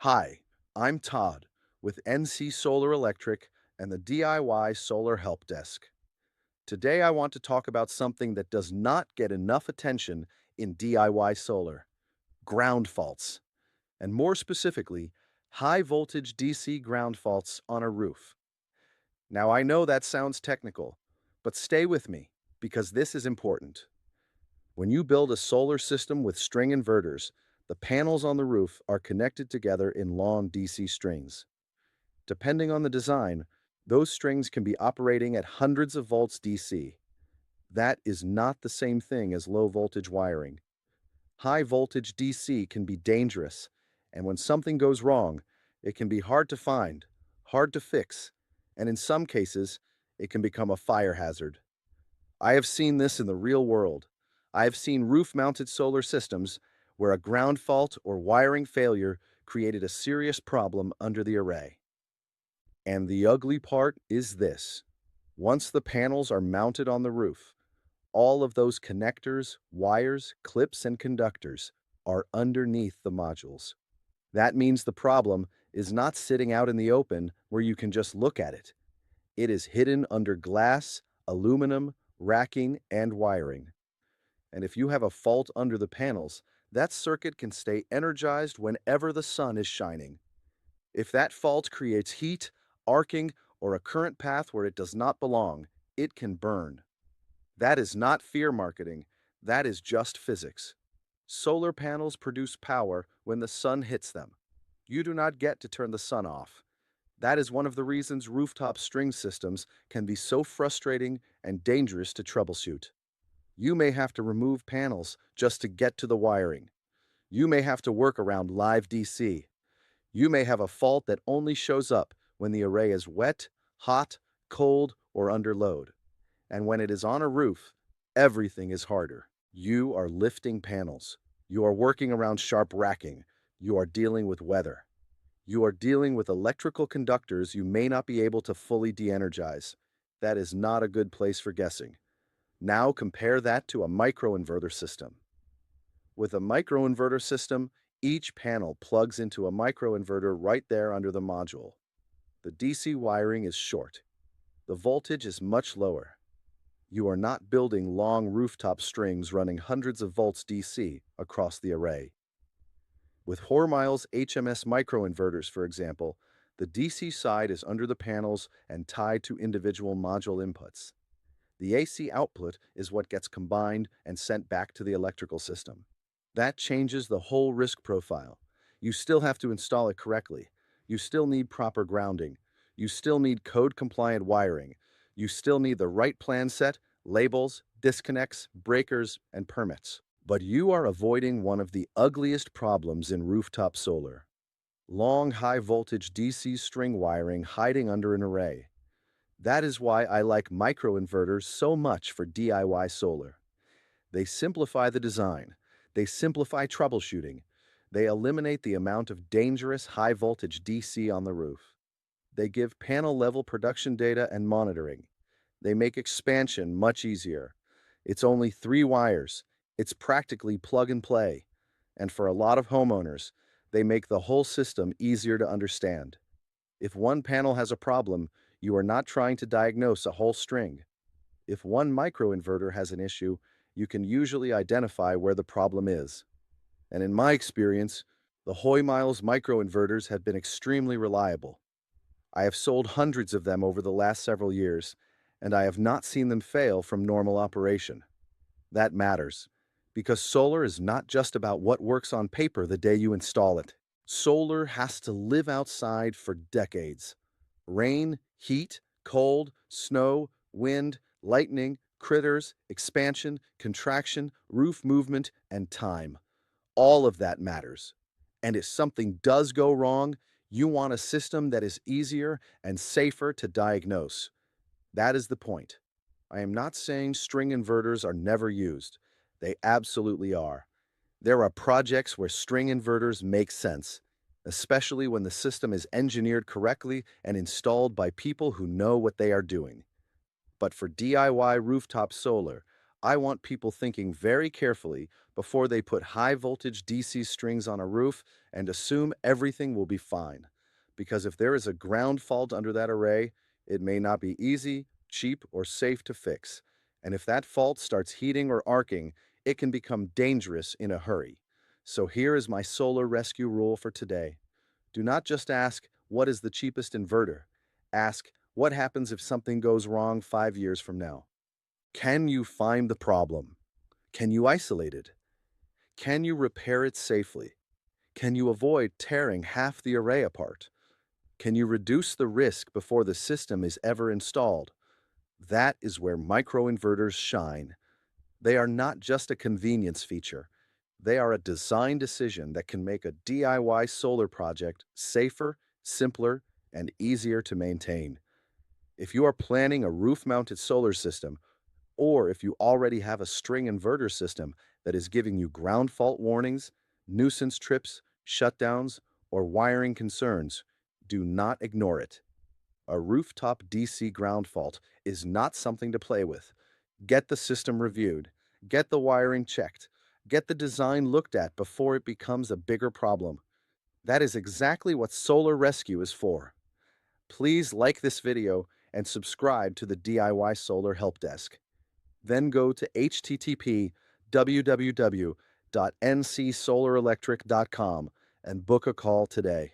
Hi, I'm Todd with NC Solar Electric and the DIY Solar Helpdesk. Today I want to talk about something that does not get enough attention in DIY solar: ground faults, and more specifically, high voltage DC ground faults on a roof. Now I know that sounds technical, but stay with me because this is important. When you build a solar system with string inverters, the panels on the roof are connected together in long DC strings. Depending on the design, those strings can be operating at hundreds of volts DC. That is not the same thing as low voltage wiring. High voltage DC can be dangerous, and when something goes wrong, it can be hard to find, hard to fix, and in some cases, it can become a fire hazard. I have seen this in the real world. I have seen roof-mounted solar systems where a ground fault or wiring failure created a serious problem under the array. And the ugly part is this: once the panels are mounted on the roof, all of those connectors, wires, clips, and conductors are underneath the modules. That means the problem is not sitting out in the open where you can just look at it. It is hidden under glass, aluminum, racking, and wiring. And if you have a fault under the panels, that circuit can stay energized whenever the sun is shining. If that fault creates heat, arcing, or a current path where it does not belong, it can burn. That is not fear marketing, that is just physics. Solar panels produce power when the sun hits them. You do not get to turn the sun off. That is one of the reasons rooftop string systems can be so frustrating and dangerous to troubleshoot. You may have to remove panels just to get to the wiring. You may have to work around live DC. You may have a fault that only shows up when the array is wet, hot, cold, or under load. And when it is on a roof, everything is harder. You are lifting panels. You are working around sharp racking. You are dealing with weather. You are dealing with electrical conductors you may not be able to fully de-energize. That is not a good place for guessing. Now compare that to a microinverter system. With a microinverter system, each panel plugs into a microinverter right there under the module. The DC wiring is short. The voltage is much lower. You are not building long rooftop strings running hundreds of volts DC across the array. With Hormil's HMS microinverters, for example, the DC side is under the panels and tied to individual module inputs. The AC output is what gets combined and sent back to the electrical system. That changes the whole risk profile. You still have to install it correctly. You still need proper grounding. You still need code-compliant wiring. You still need the right plan set, labels, disconnects, breakers, and permits. But you are avoiding one of the ugliest problems in rooftop solar: long high-voltage DC string wiring hiding under an array. That is why I like microinverters so much for DIY solar. They simplify the design. They simplify troubleshooting. They eliminate the amount of dangerous high-voltage DC on the roof. They give panel-level production data and monitoring. They make expansion much easier. It's only 3 wires. It's practically plug and play. And for a lot of homeowners, they make the whole system easier to understand. If one panel has a problem, you are not trying to diagnose a whole string. If one microinverter has an issue, you can usually identify where the problem is. And in my experience, the Hoy-Miles microinverters have been extremely reliable. I have sold hundreds of them over the last several years, and I have not seen them fail from normal operation. That matters, because solar is not just about what works on paper the day you install it. Solar has to live outside for decades. Rain, heat, cold, snow, wind, lightning, critters, expansion, contraction, roof movement, and time. All of that matters. And if something does go wrong, you want a system that is easier and safer to diagnose. That is the point. I am not saying string inverters are never used. They absolutely are. There are projects where string inverters make sense, especially when the system is engineered correctly and installed by people who know what they are doing. But for DIY rooftop solar, I want people thinking very carefully before they put high voltage DC strings on a roof and assume everything will be fine. Because if there is a ground fault under that array, it may not be easy, cheap, or safe to fix. And if that fault starts heating or arcing, it can become dangerous in a hurry. So here is my solar rescue rule for today. Do not just ask, what is the cheapest inverter? Ask, what happens if something goes wrong 5 years from now? Can you find the problem? Can you isolate it? Can you repair it safely? Can you avoid tearing half the array apart? Can you reduce the risk before the system is ever installed? That is where microinverters shine. They are not just a convenience feature. They are a design decision that can make a DIY solar project safer, simpler, and easier to maintain. If you are planning a roof-mounted solar system, or if you already have a string inverter system that is giving you ground fault warnings, nuisance trips, shutdowns, or wiring concerns, do not ignore it. A rooftop DC ground fault is not something to play with. Get the system reviewed, get the wiring checked, get the design looked at before it becomes a bigger problem. That is exactly what Solar Rescue is for. Please like this video and subscribe to the DIY Solar Help Desk. Then go to http://www.ncsolarelectric.com and book a call today.